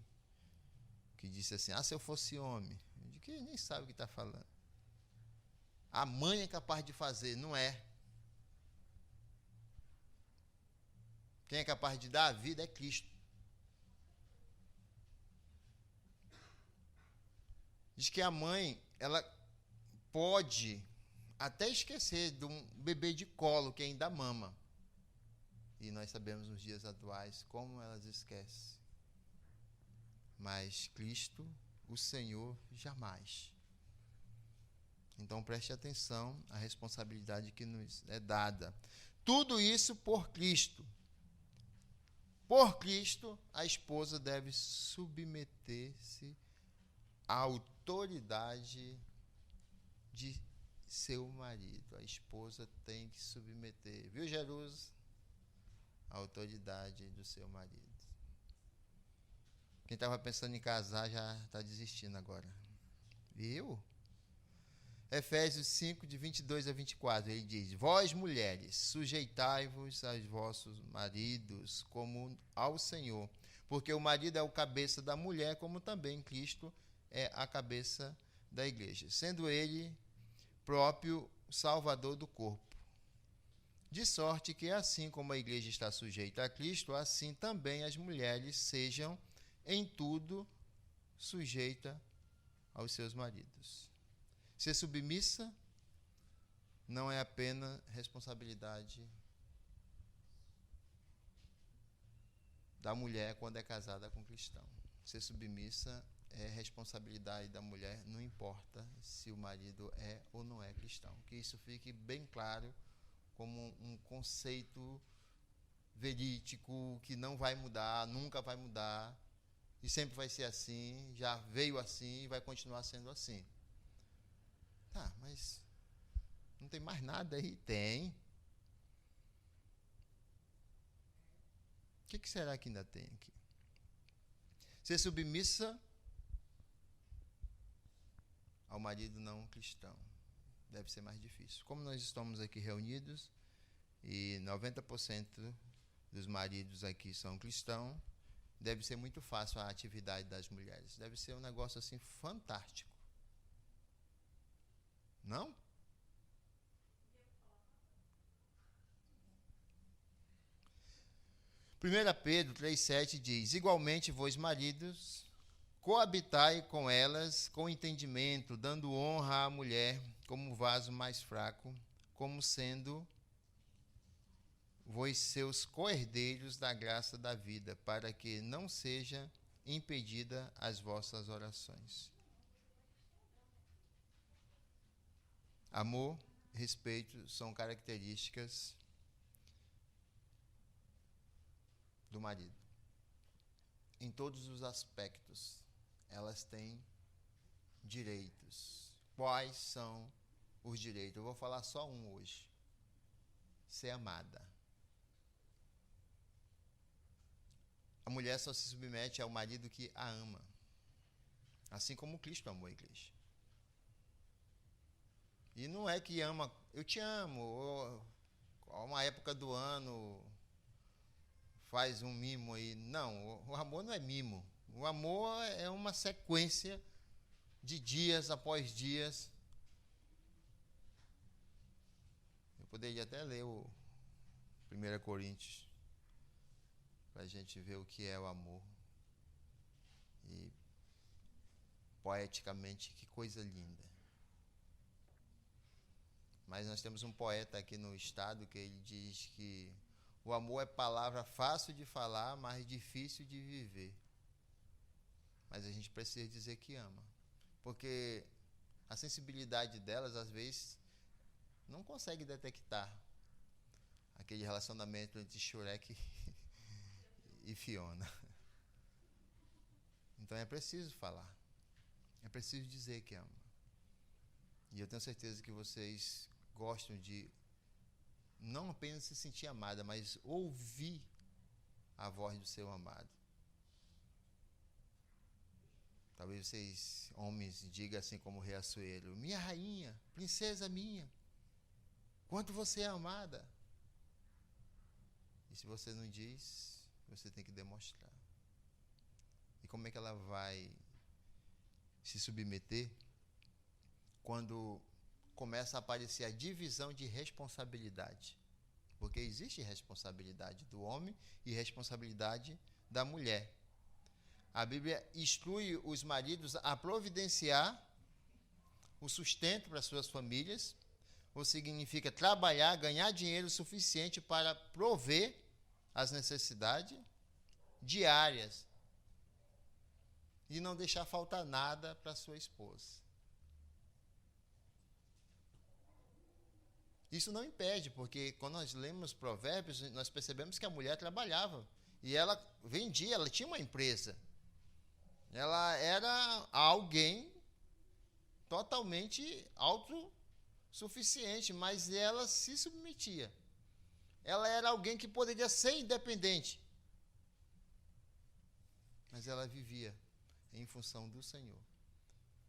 que disse assim, se eu fosse homem, eu digo que nem sabe o que está falando. A mãe é capaz de fazer, não é. Quem é capaz de dar a vida é Cristo. Diz que a mãe, ela pode até esquecer de um bebê de colo que ainda mama. E nós sabemos nos dias atuais como elas esquecem. Mas Cristo, o Senhor, jamais. Então preste atenção à responsabilidade que nos é dada. Tudo isso por Cristo. Por Cristo, a esposa deve submeter-se à autoridade de seu marido. A esposa tem que submeter, viu, Jerusa? A autoridade do seu marido. Quem estava pensando em casar já está desistindo agora. Viu? Efésios 5, de 22 a 24, ele diz, vós, mulheres, sujeitai-vos aos vossos maridos como ao Senhor, porque o marido é o cabeça da mulher, como também Cristo é a cabeça da igreja, sendo ele próprio salvador do corpo. De sorte que, assim como a igreja está sujeita a Cristo, assim também as mulheres sejam em tudo sujeita aos seus maridos. Ser submissa não é apenas responsabilidade da mulher quando é casada com cristão. Ser submissa é responsabilidade da mulher, não importa se o marido é ou não é cristão. Que isso fique bem claro como um conceito verídico que não vai mudar, nunca vai mudar, e sempre vai ser assim, já veio assim e vai continuar sendo assim. Tá, mas não tem mais nada aí? Tem. O que será que ainda tem aqui? Ser submissa ao marido não cristão. deve ser mais difícil. Como nós estamos aqui reunidos e 90% dos maridos aqui são cristãos, deve ser muito fácil a atividade das mulheres. Deve ser um negócio assim fantástico. Não? Primeira Pedro 3,7 diz: igualmente vós maridos, coabitai com elas com entendimento, dando honra à mulher como vaso mais fraco, como sendo vós seus co-herdeiros da graça da vida, para que não seja impedida as vossas orações. Amor, respeito são características do marido. Em todos os aspectos, elas têm direitos. Quais são os direitos? Eu vou falar só um hoje. Ser amada. A mulher só se submete ao marido que a ama. Assim como Cristo amou a igreja. E não é que ama, eu te amo, ou a uma época do ano faz um mimo aí. Não, o amor não é mimo. O amor é uma sequência de dias após dias. Eu poderia até ler o 1 Coríntios para a gente ver o que é o amor. E poeticamente, que coisa linda. Mas nós temos um poeta aqui no estado que ele diz que o amor é palavra fácil de falar, mas difícil de viver. Mas a gente precisa dizer que ama. Porque a sensibilidade delas, às vezes, não consegue detectar aquele relacionamento entre Shrek e Fiona. Então é preciso falar. É preciso dizer que ama. E eu tenho certeza que vocês gostam de não apenas se sentir amada, mas ouvir a voz do seu amado. Talvez vocês, homens, digam assim como o rei Assuero: minha rainha, princesa minha, quanto você é amada. E se você não diz, você tem que demonstrar. E como é que ela vai se submeter? Quando começa a aparecer a divisão de responsabilidade. Porque existe responsabilidade do homem e responsabilidade da mulher. A Bíblia instrui os maridos a providenciar o sustento para suas famílias, ou significa trabalhar, ganhar dinheiro suficiente para prover as necessidades diárias e não deixar faltar nada para sua esposa. Isso não impede, porque quando nós lemos Provérbios, nós percebemos que a mulher trabalhava. E ela vendia, ela tinha uma empresa. Ela era alguém totalmente autossuficiente, mas ela se submetia. Ela era alguém que poderia ser independente. Mas ela vivia em função do Senhor.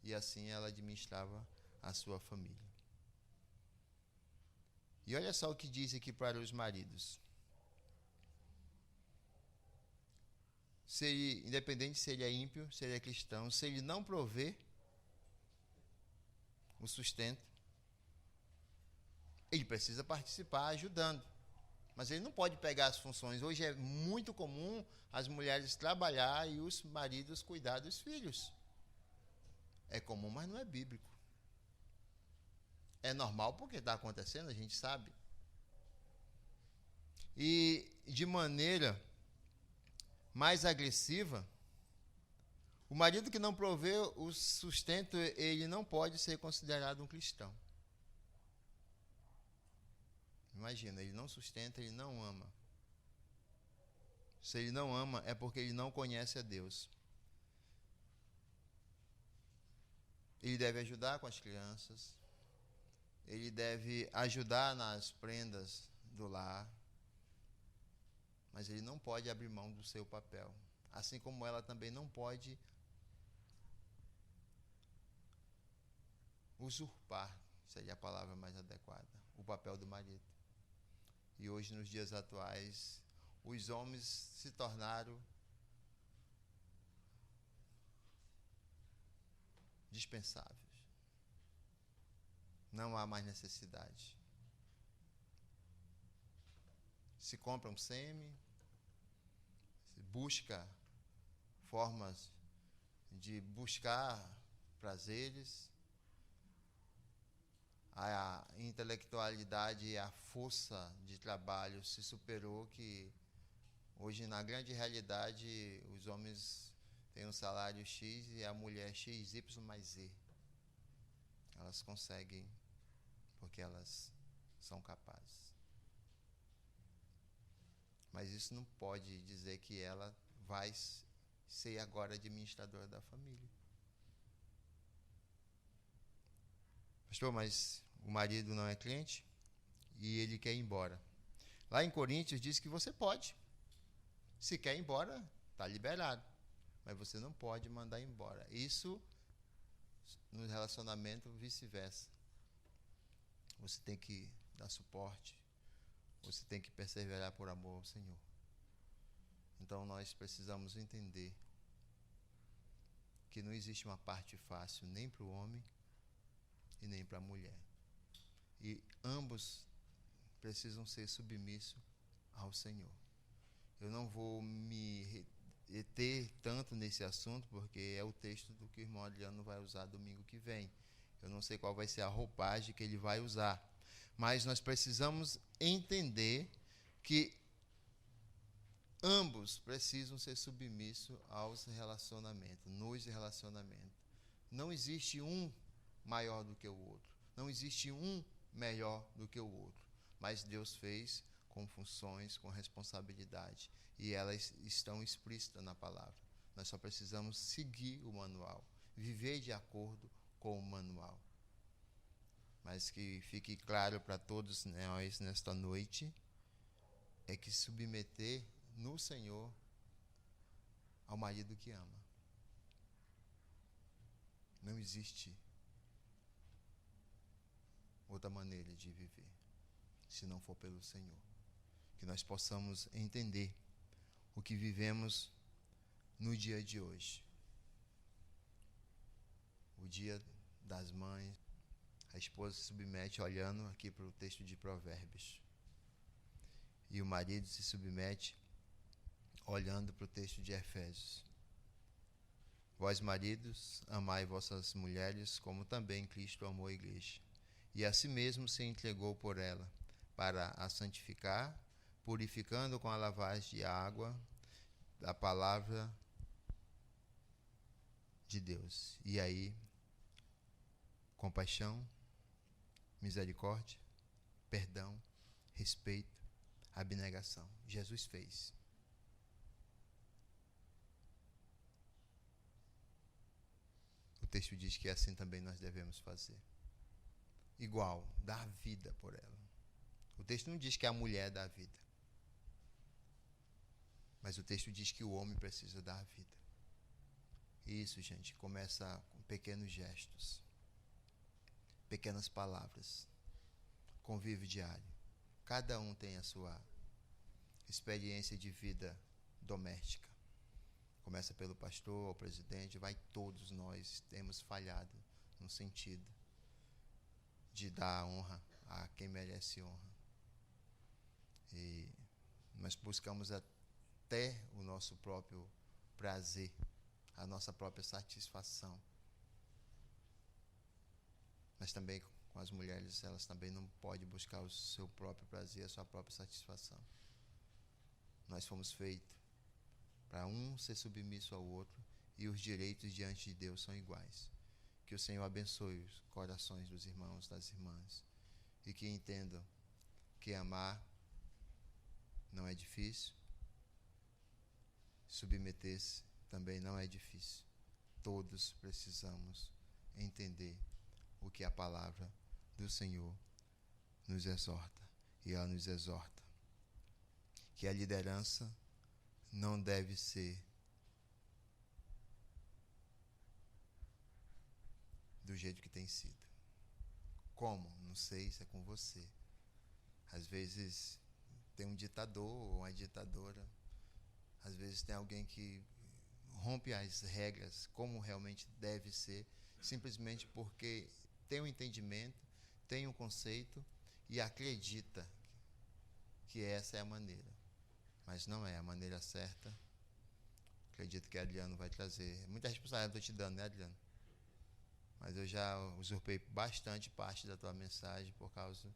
E assim ela administrava a sua família. E olha só o que diz aqui para os maridos. Se ele, independente se ele é ímpio, se ele é cristão, se ele não prover o sustento, ele precisa participar ajudando. Mas ele não pode pegar as funções. Hoje é muito comum as mulheres trabalhar e os maridos cuidar dos filhos. É comum, mas não é bíblico. É normal porque está acontecendo, a gente sabe. E de maneira mais agressiva, o marido que não provê o sustento, ele não pode ser considerado um cristão. Imagina, ele não sustenta, ele não ama. Se ele não ama, é porque ele não conhece a Deus. Ele deve ajudar com as crianças. Ele deve ajudar nas prendas do lar. Mas ele não pode abrir mão do seu papel. Assim como ela também não pode usurpar seria a palavra mais adequada, o papel do marido. E hoje, nos dias atuais, os homens se tornaram dispensáveis. Não há mais necessidade. Se compra um sêmen, se busca formas de buscar prazeres, a intelectualidade e a força de trabalho se superou, que hoje, na grande realidade, os homens têm um salário X e a mulher X, Y mais Z. Elas conseguem porque elas são capazes. Mas isso não pode dizer que ela vai ser agora administradora da família. Pastor, mas o marido não é crente e ele quer ir embora. Lá em Coríntios diz que você pode. Se quer ir embora, está liberado. Mas você não pode mandar embora. Isso no relacionamento, vice-versa. Você tem que dar suporte. Você tem que perseverar por amor ao Senhor. Então nós precisamos entender que não existe uma parte fácil nem para o homem e nem para a mulher. E ambos precisam ser submissos ao Senhor. Eu não vou me reter tanto nesse assunto, porque é o texto do que o irmão Adriano vai usar domingo que vem. Eu não sei qual vai ser a roupagem que ele vai usar. Mas nós precisamos entender que ambos precisam ser submissos aos relacionamentos, nos relacionamentos. Não existe um maior do que o outro. Não existe um melhor do que o outro. Mas Deus fez com funções, com responsabilidade. E elas estão explícitas na palavra. Nós só precisamos seguir o manual, viver de acordo com o manual. Mas que fique claro para todos nós nesta noite, é que submeter no Senhor ao marido que ama. Não existe outra maneira de viver, se não for pelo Senhor. Que nós possamos entender o que vivemos no dia de hoje. O dia das mães, a esposa se submete olhando aqui para o texto de Provérbios. E o marido se submete olhando para o texto de Efésios. Vós, maridos, amai vossas mulheres, como também Cristo amou a igreja. E a si mesmo se entregou por ela, para a santificar, purificando com a lavagem de água a palavra de Deus. E aí, compaixão, misericórdia, perdão, respeito, abnegação. Jesus fez. O texto diz que assim também nós devemos fazer. Igual, dar vida por ela. O texto não diz que a mulher dá vida. Mas o texto diz que o homem precisa dar vida. E isso, gente, começa com pequenos gestos, pequenas palavras, convívio diário. Cada um tem a sua experiência de vida doméstica. Começa pelo pastor, o presidente, vai todos nós temos falhado no sentido de dar honra a quem merece honra. E nós buscamos até o nosso próprio prazer, a nossa própria satisfação. Mas também com as mulheres, elas também não podem buscar o seu próprio prazer, a sua própria satisfação. Nós fomos feitos para um ser submisso ao outro, e os direitos diante de Deus são iguais. Que o Senhor abençoe os corações dos irmãos, das irmãs, e que entendam que amar não é difícil, submeter-se também não é difícil. Todos precisamos entender o que a palavra do Senhor nos exorta, e ela nos exorta que a liderança não deve ser do jeito que tem sido. Como? Não sei se é com você. Às vezes tem um ditador ou uma ditadora. Às vezes tem alguém que rompe as regras como realmente deve ser, simplesmente porque tem um entendimento, tem um conceito e acredita que essa é a maneira. Mas não é a maneira certa. Acredito que Adriano vai trazer. Muita responsabilidade estou te dando, né, Adriano? Mas eu já usurpei bastante parte da tua mensagem por causa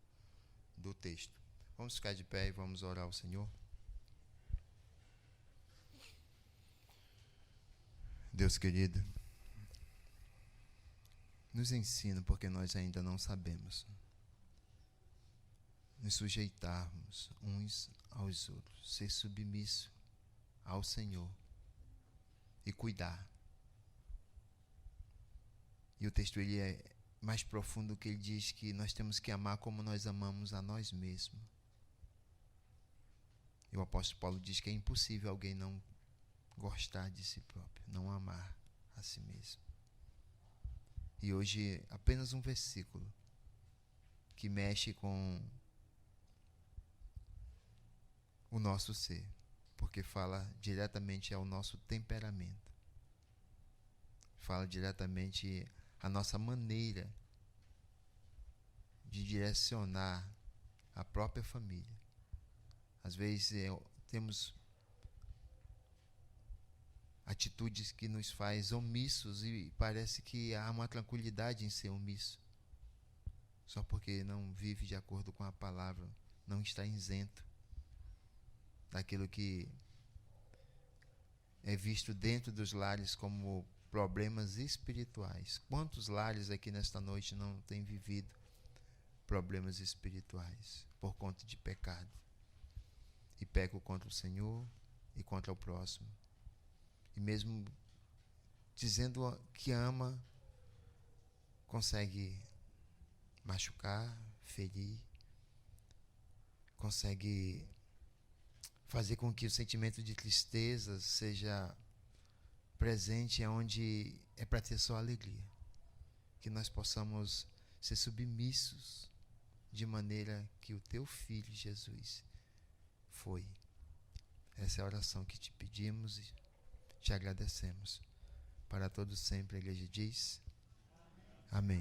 do texto. Vamos ficar de pé e vamos orar ao Senhor. Deus querido, nos ensina, porque nós ainda não sabemos, nos sujeitarmos uns aos outros, ser submisso ao Senhor e cuidar. E o texto ele é mais profundo, que ele diz que nós temos que amar como nós amamos a nós mesmos. E o apóstolo Paulo diz que é impossível alguém não gostar de si próprio, não amar a si mesmo. E hoje apenas um versículo que mexe com o nosso ser, porque fala diretamente ao nosso temperamento, fala diretamente à nossa maneira de direcionar a própria família. Às vezes temos atitudes que nos faz omissos e parece que há uma tranquilidade em ser omisso, só porque não vive de acordo com a palavra, não está isento daquilo que é visto dentro dos lares como problemas espirituais. Quantos lares aqui nesta noite não têm vivido problemas espirituais por conta de pecado? E pecam contra o Senhor e contra o próximo. E mesmo dizendo que ama, consegue machucar, ferir, consegue fazer com que o sentimento de tristeza seja presente onde é para ter só alegria. Que nós possamos ser submissos de maneira que o teu Filho Jesus foi. Essa é a oração que te pedimos e te agradecemos. Para todos sempre, a igreja diz: amém.